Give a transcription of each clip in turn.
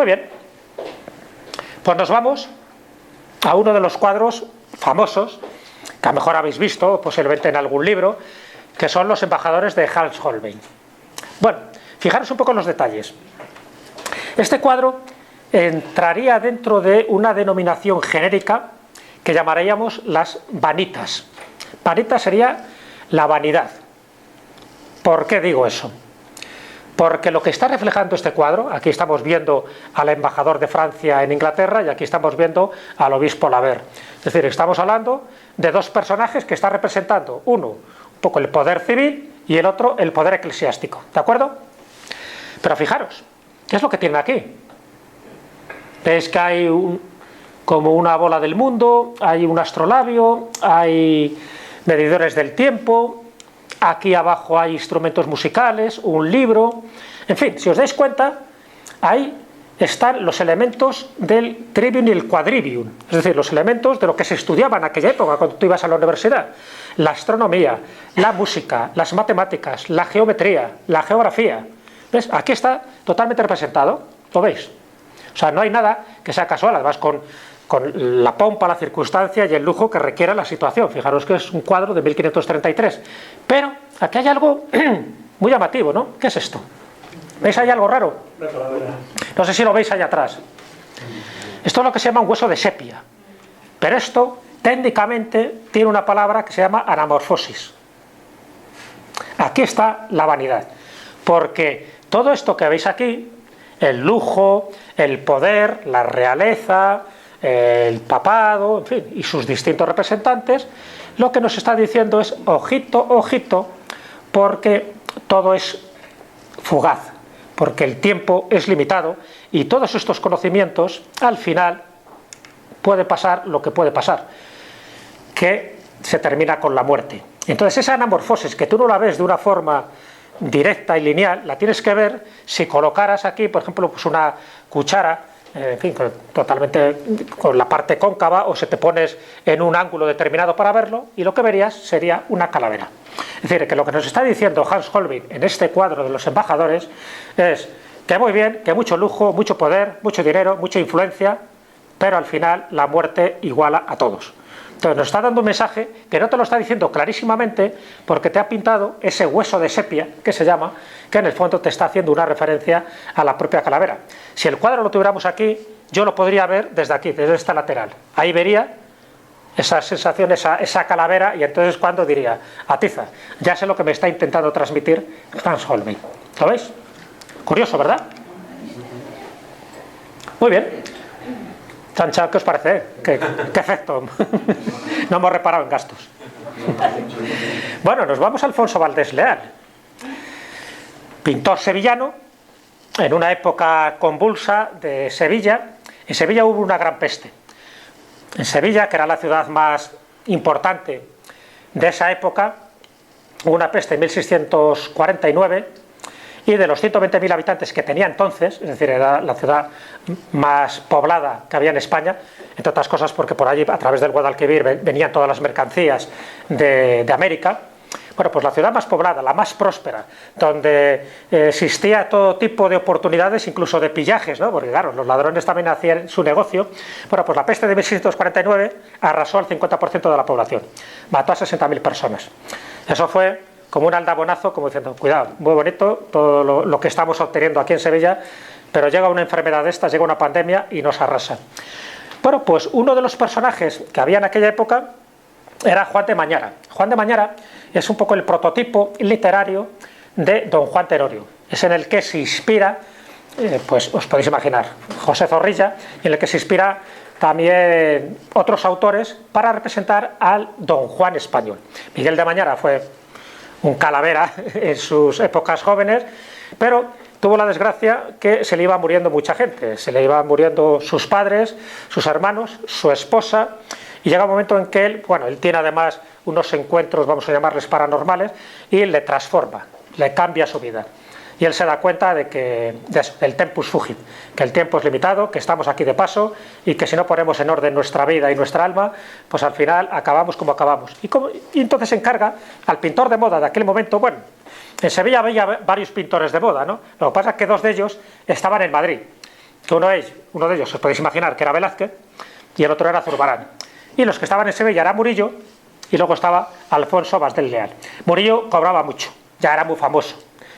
Muy bien, pues nos vamos a uno de los cuadros famosos, que a lo mejor habéis visto, posiblemente en algún libro, que son los embajadores de Hans Holbein. Bueno, fijaros un poco en los detalles. Este cuadro entraría dentro de una denominación genérica que llamaríamos las vanitas. Vanita sería la vanidad. ¿Por qué digo eso? Porque lo que está reflejando este cuadro, aquí estamos viendo al embajador de Francia en Inglaterra y aquí estamos viendo al obispo Laver. Es decir, estamos hablando de dos personajes que están representando, uno un poco el poder civil y el otro el poder eclesiástico, ¿de acuerdo? Pero fijaros, ¿qué es lo que tienen aquí? Veis que hay como una bola del mundo, hay un astrolabio, hay medidores del tiempo, aquí abajo hay instrumentos musicales, un libro, en fin, si os dais cuenta, ahí están los elementos del trivium y el quadrivium, es decir, los elementos de lo que se estudiaba en aquella época cuando tú ibas a la universidad: la astronomía, la música, las matemáticas, la geometría, la geografía. ¿Ves? Aquí está totalmente representado, ¿lo veis? O sea, no hay nada que sea casual, además con la pompa, la circunstancia y el lujo que requiere la situación. Fijaros que es un cuadro de 1533. Pero aquí hay algo muy llamativo, ¿no? ¿Qué es esto? ¿Veis ahí algo raro? No sé si lo veis allá atrás. Esto es lo que se llama un hueso de sepia. Pero esto, técnicamente, tiene una palabra que se llama anamorfosis. Aquí está la vanidad. Porque todo esto que veis aquí, el lujo, el poder, la realeza, el papado, en fin, y sus distintos representantes, lo que nos está diciendo es ojito, ojito, porque todo es fugaz, porque el tiempo es limitado y todos estos conocimientos, al final, puede pasar lo que puede pasar, que se termina con la muerte. Entonces esa anamorfosis, que tú no la ves de una forma directa y lineal, la tienes que ver si colocaras aquí, por ejemplo, pues una cuchara, en fin, totalmente con la parte cóncava, o se te pones en un ángulo determinado para verlo, y lo que verías sería una calavera. Es decir, que lo que nos está diciendo Hans Holbein en este cuadro de los embajadores es que muy bien, que mucho lujo, mucho poder, mucho dinero, mucha influencia, pero al final la muerte iguala a todos. Entonces nos está dando un mensaje que no te lo está diciendo clarísimamente, porque te ha pintado ese hueso de sepia, que se llama, que en el fondo te está haciendo una referencia a la propia calavera. Si el cuadro lo tuviéramos aquí, yo lo podría ver desde aquí, desde esta lateral. Ahí vería esa sensación, esa calavera, y entonces cuando diría: atiza, ya sé lo que me está intentando transmitir Hans Holbein. ¿Lo veis? Curioso, ¿verdad? Muy bien. Chancha, ¿qué os parece? ¿Qué efecto? No hemos reparado en gastos. Bueno, nos vamos a Alfonso Valdés Leal, pintor sevillano, en una época convulsa de Sevilla. En Sevilla hubo una gran peste. En Sevilla, que era la ciudad más importante de esa época, hubo una peste en 1649, y de los 120.000 habitantes que tenía entonces, es decir, era la ciudad más poblada que había en España, entre otras cosas porque por allí, a través del Guadalquivir, venían todas las mercancías de América. Bueno, pues la ciudad más poblada, la más próspera, donde existía todo tipo de oportunidades, incluso de pillajes, ¿no? Porque claro, los ladrones también hacían su negocio. Bueno, pues la peste de 1649 arrasó al 50% de la población, mató a 60.000 personas. Eso fue como un aldabonazo, como diciendo: cuidado, muy bonito todo lo que estamos obteniendo aquí en Sevilla, pero llega una enfermedad de estas, llega una pandemia y nos arrasa. Bueno, pues uno de los personajes que había en aquella época era Juan de Mañara. Juan de Mañara es un poco el prototipo literario de don Juan Tenorio. Es en el que se inspira, pues os podéis imaginar, José Zorrilla, y en el que se inspira también otros autores para representar al don Juan español. Miguel de Mañara fue un calavera en sus épocas jóvenes, pero tuvo la desgracia que se le iba muriendo mucha gente. Se le iban muriendo sus padres, sus hermanos, su esposa, y llega un momento en que él tiene además unos encuentros, vamos a llamarles paranormales, y le transforma, le cambia su vida. Y él se da cuenta de eso, del tempus fugit, que el tiempo es limitado, que estamos aquí de paso y que si no ponemos en orden nuestra vida y nuestra alma, pues al final acabamos como acabamos. Y entonces encarga al pintor de moda de aquel momento. Bueno, en Sevilla había varios pintores de moda, ¿no? Lo que pasa es que dos de ellos estaban en Madrid. que uno de ellos os podéis imaginar que era Velázquez y el otro era Zurbarán. Y los que estaban en Sevilla era Murillo y luego estaba Alfonso Bas del Leal. Murillo cobraba mucho, ya era muy famoso.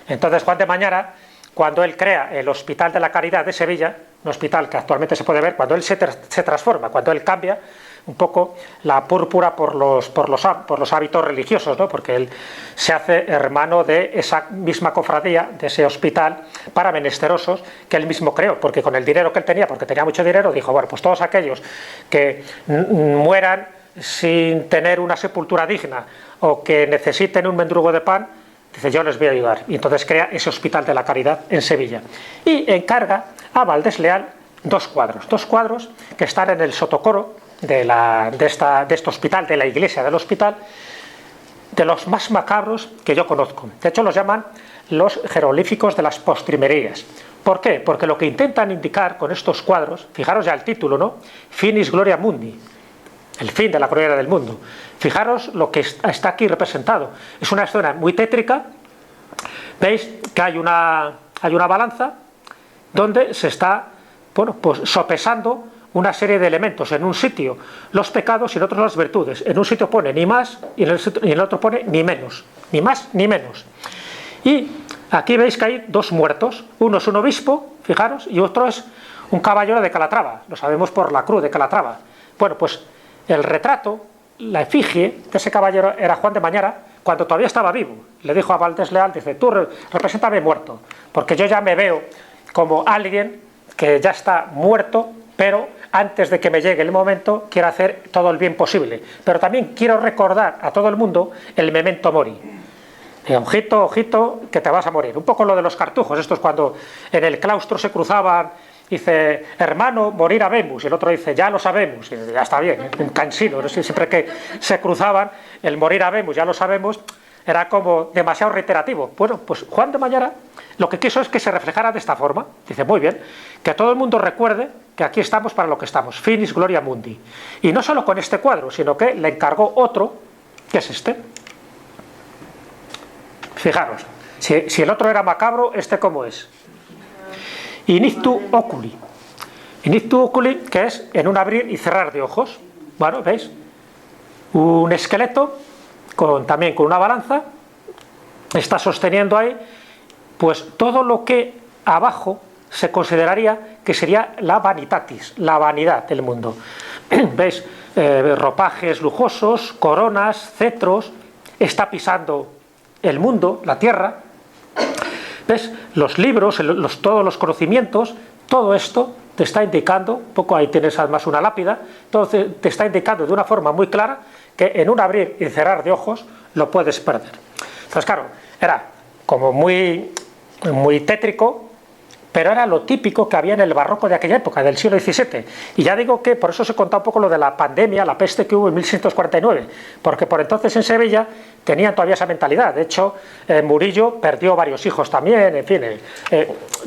Entonces Juan de Mañara, cuando él crea el Hospital de la Caridad de Sevilla, un hospital que actualmente se puede ver, cuando él se transforma, cuando él cambia un poco la púrpura por los hábitos religiosos, ¿no? Porque él se hace hermano de esa misma cofradía, de ese hospital para menesterosos que él mismo creó, porque con el dinero que él tenía, porque tenía mucho dinero, dijo, bueno, pues todos aquellos que mueran sin tener una sepultura digna o que necesiten un mendrugo de pan, dice, yo les voy a ayudar. Y entonces crea ese Hospital de la Caridad en Sevilla. Y encarga a Valdés Leal dos cuadros que están en el sotocoro de este hospital, de la iglesia del hospital, de los más macabros que yo conozco. De hecho, los llaman los jeroglíficos de las postrimerías. ¿Por qué? Porque lo que intentan indicar con estos cuadros, fijaros ya el título, ¿no? Finis Gloria Mundi, el fin de la gloria del mundo. Fijaros lo que está aquí representado. Es una escena muy tétrica. Veis que hay una balanza donde se está, bueno, pues sopesando una serie de elementos. En un sitio los pecados y en otro las virtudes. En un sitio pone ni más y en el otro pone ni menos. Ni más ni menos. Y aquí veis que hay dos muertos. Uno es un obispo, fijaros, y otro es un caballero de Calatrava. Lo sabemos por la cruz de Calatrava. Bueno, pues el retrato, la efigie de ese caballero era Juan de Mañara cuando todavía estaba vivo. Le dijo a Valdés Leal, dice, tú represéntame muerto, porque yo ya me veo como alguien que ya está muerto, pero antes de que me llegue el momento quiero hacer todo el bien posible. Pero también quiero recordar a todo el mundo el memento mori. Ojito, ojito, que te vas a morir. Un poco lo de los cartujos, estos cuando en el claustro se cruzaban, dice, hermano, morir habemos, y el otro dice, ya lo sabemos, y ya está bien, un cansino, ¿no? Siempre que se cruzaban, el morir habemos, ya lo sabemos, era como demasiado reiterativo. Bueno, pues Juan de Mañara lo que quiso es que se reflejara de esta forma. Dice, muy bien, que todo el mundo recuerde que aquí estamos para lo que estamos, finis gloria mundi. Y no solo con este cuadro, sino que le encargó otro, que es este. Fijaros, si el otro era macabro, ¿este cómo es? Inictu oculi. Inictu oculi, que es en un abrir y cerrar de ojos. Bueno, ¿veis? Un esqueleto también con una balanza, está sosteniendo ahí pues todo lo que abajo se consideraría que sería la vanitatis, la vanidad del mundo. ¿Veis? Ropajes lujosos, coronas, cetros, está pisando el mundo, la tierra. ¿Ves? Los libros, todos los conocimientos, todo esto te está indicando, un poco ahí tienes además una lápida, todo te está indicando de una forma muy clara que en un abrir y cerrar de ojos lo puedes perder. Entonces, claro, era como muy tétrico, pero era lo típico que había en el barroco de aquella época, del siglo XVII. Y ya digo que por eso se contaba un poco lo de la pandemia, la peste que hubo en 1649, porque por entonces en Sevilla tenían todavía esa mentalidad. De hecho, Murillo perdió varios hijos también, en fin,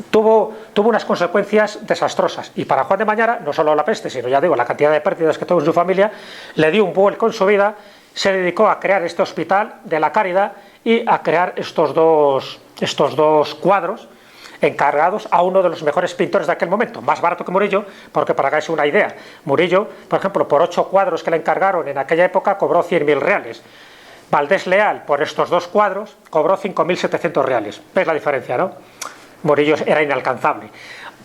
tuvo unas consecuencias desastrosas. Y para Juan de Mañara, no solo la peste, sino ya digo, la cantidad de pérdidas que tuvo en su familia, le dio un vuelco en su vida, se dedicó a crear este Hospital de la Caridad y a crear estos dos cuadros encargados a uno de los mejores pintores de aquel momento, más barato que Murillo, porque para que hagáis una idea, Murillo, por ejemplo, por 8 cuadros que le encargaron en aquella época cobró 100.000 reales. Valdés Leal, por estos 2 cuadros, cobró 5.700 reales. ¿Veis la diferencia, no? Murillo era inalcanzable.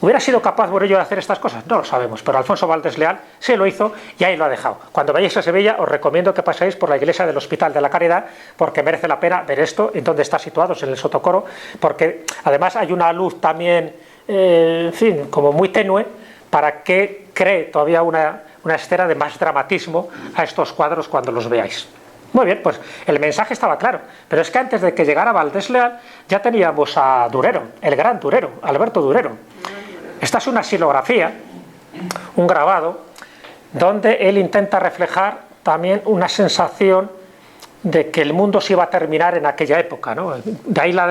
¿Hubiera sido capaz Murillo de hacer estas cosas? No lo sabemos, pero Alfonso Valdés Leal sí lo hizo y ahí lo ha dejado. Cuando vayáis a Sevilla os recomiendo que paséis por la iglesia del Hospital de la Caridad, porque merece la pena ver esto, en donde está situado, en el sotocoro, porque además hay una luz también, en fin, como muy tenue, para que cree todavía una escena de más dramatismo a estos cuadros cuando los veáis. Muy bien, pues el mensaje estaba claro, pero es que antes de que llegara Valdés Leal ya teníamos a Durero, el gran Durero, Alberto Durero. Esta es una xilografía, un grabado, donde él intenta reflejar también una sensación de que el mundo se iba a terminar en aquella época, ¿no? De ahí la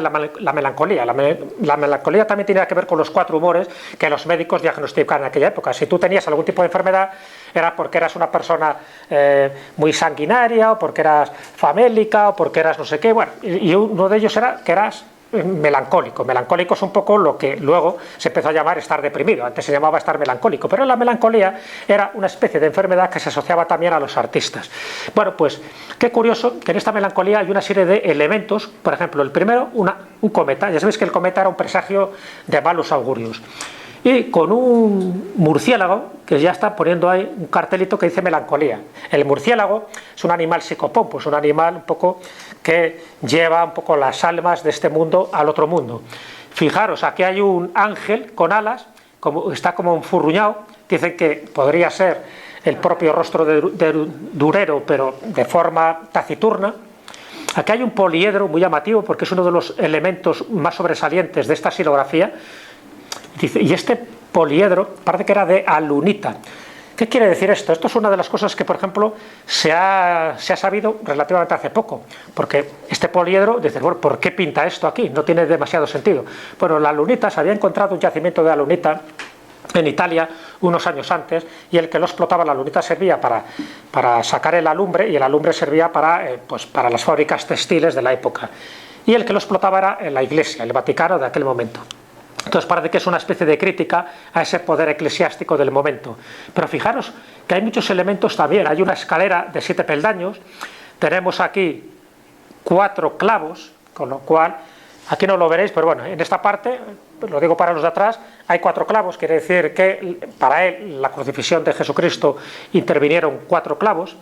melancolía. La melancolía también tenía que ver con los 4 humores que los médicos diagnosticaban en aquella época. Si tú tenías algún tipo de enfermedad, era porque eras una persona muy sanguinaria, o porque eras famélica, o porque eras no sé qué. Bueno, y uno de ellos era que eras melancólico. Melancólico es un poco lo que luego se empezó a llamar estar deprimido. Antes se llamaba estar melancólico, pero la melancolía era una especie de enfermedad que se asociaba también a los artistas. Bueno, pues qué curioso que en esta melancolía hay una serie de elementos. Por ejemplo, el primero, un cometa. Ya sabéis que el cometa era un presagio de malos augurios. Y con un murciélago, que ya está poniendo ahí un cartelito que dice melancolía. El murciélago es un animal psicopompo, es un animal un poco que lleva un poco las almas de este mundo al otro mundo. Fijaros, aquí hay un ángel con alas, está como enfurruñado, dicen que podría ser el propio rostro de Durero, pero de forma taciturna. Aquí hay un poliedro muy llamativo porque es uno de los elementos más sobresalientes de esta xilografía. Dice, y este poliedro parece que era de alunita. ¿Qué quiere decir esto? Esto es una de las cosas que, por ejemplo, se ha sabido relativamente hace poco, porque este poliedro, dices, bueno, ¿por qué pinta esto aquí? No tiene demasiado sentido. Bueno, la alunita, se había encontrado un yacimiento de alunita en Italia unos años antes, y el que lo explotaba, la alunita servía para sacar el alumbre, y el alumbre servía para las fábricas textiles de la época. Y el que lo explotaba era la Iglesia, el Vaticano de aquel momento. Entonces parece que es una especie de crítica a ese poder eclesiástico del momento. Pero fijaros que hay muchos elementos también. Hay una escalera de 7 peldaños, tenemos aquí 4 clavos, con lo cual, aquí no lo veréis, pero bueno, en esta parte, lo digo para los de atrás, hay 4 clavos, quiere decir que para él, la crucifixión de Jesucristo, intervinieron 4 clavos.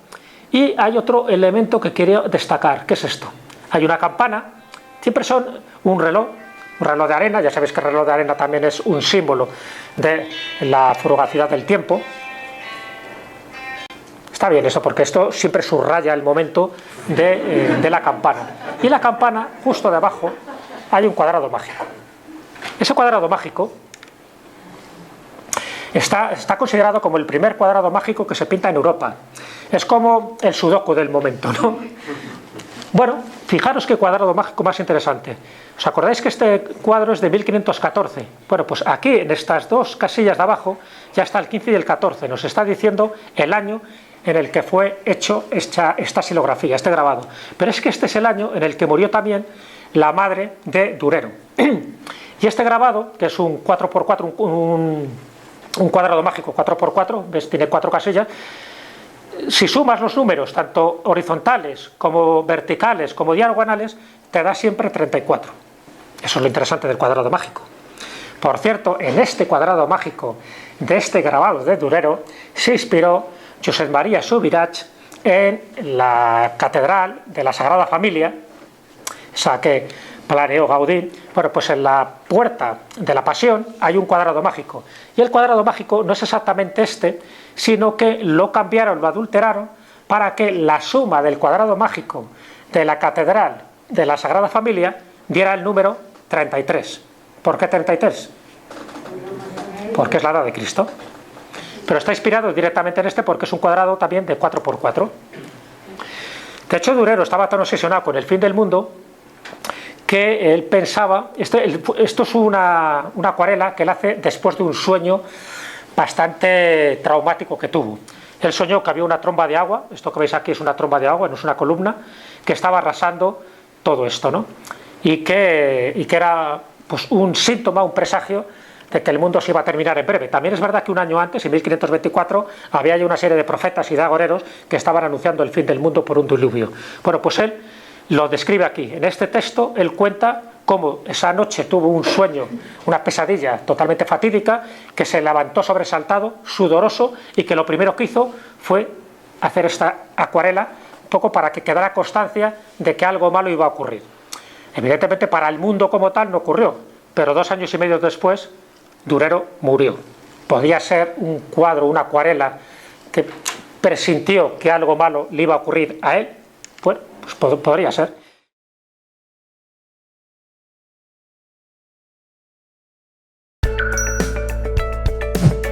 Y hay otro elemento que quería destacar, ¿qué es esto? Hay una campana, siempre son un reloj de arena. Ya sabéis que el reloj de arena también es un símbolo de la fugacidad del tiempo. Está bien eso, porque esto siempre subraya el momento de la campana. Y la campana, justo debajo, hay un cuadrado mágico. Ese cuadrado mágico está considerado como el primer cuadrado mágico que se pinta en Europa. Es como el sudoku del momento, ¿no? Bueno, fijaros qué cuadrado mágico más interesante. ¿Os acordáis que este cuadro es de 1514? Bueno, pues aquí en estas dos casillas de abajo ya está el 15 y el 14. Nos está diciendo el año en el que fue hecho esta xilografía, este grabado. Pero es que este es el año en el que murió también la madre de Durero. Y este grabado, que es un 4x4, un cuadrado mágico 4x4, ¿ves? Tiene 4 casillas. Si sumas los números, tanto horizontales como verticales como diagonales, te da siempre 34. Eso es lo interesante del cuadrado mágico. Por cierto, en este cuadrado mágico de este grabado de Durero se inspiró Josep María Subirats en la Catedral de la Sagrada Familia, esa que planeó Gaudí. Bueno, pues en la puerta de la Pasión hay un cuadrado mágico. Y el cuadrado mágico no es exactamente este, sino que lo cambiaron, lo adulteraron, para que la suma del cuadrado mágico de la Catedral de la Sagrada Familia diera el número 33. ¿Por qué 33? Porque es la edad de Cristo. Pero está inspirado directamente en este porque es un cuadrado también de 4x4. De hecho, Durero estaba tan obsesionado con el fin del mundo que él pensaba, esto es una acuarela que él hace después de un sueño bastante traumático que tuvo. Él soñó que había una tromba de agua, esto que veis aquí es una tromba de agua, no es una columna, que estaba arrasando todo esto, ¿no? Y que era pues un síntoma, un presagio de que el mundo se iba a terminar en breve. También es verdad que un año antes, en 1524, había ya una serie de profetas y de agoreros que estaban anunciando el fin del mundo por un diluvio. Bueno, pues él lo describe aquí. En este texto él cuenta cómo esa noche tuvo un sueño, una pesadilla totalmente fatídica, que se levantó sobresaltado, sudoroso, y que lo primero que hizo fue hacer esta acuarela, un poco para que quedara constancia de que algo malo iba a ocurrir. Evidentemente para el mundo como tal no ocurrió, pero 2 años y medio después Durero murió. Podía ser un cuadro, una acuarela que presintió que algo malo le iba a ocurrir a él. Bueno, pues podría ser.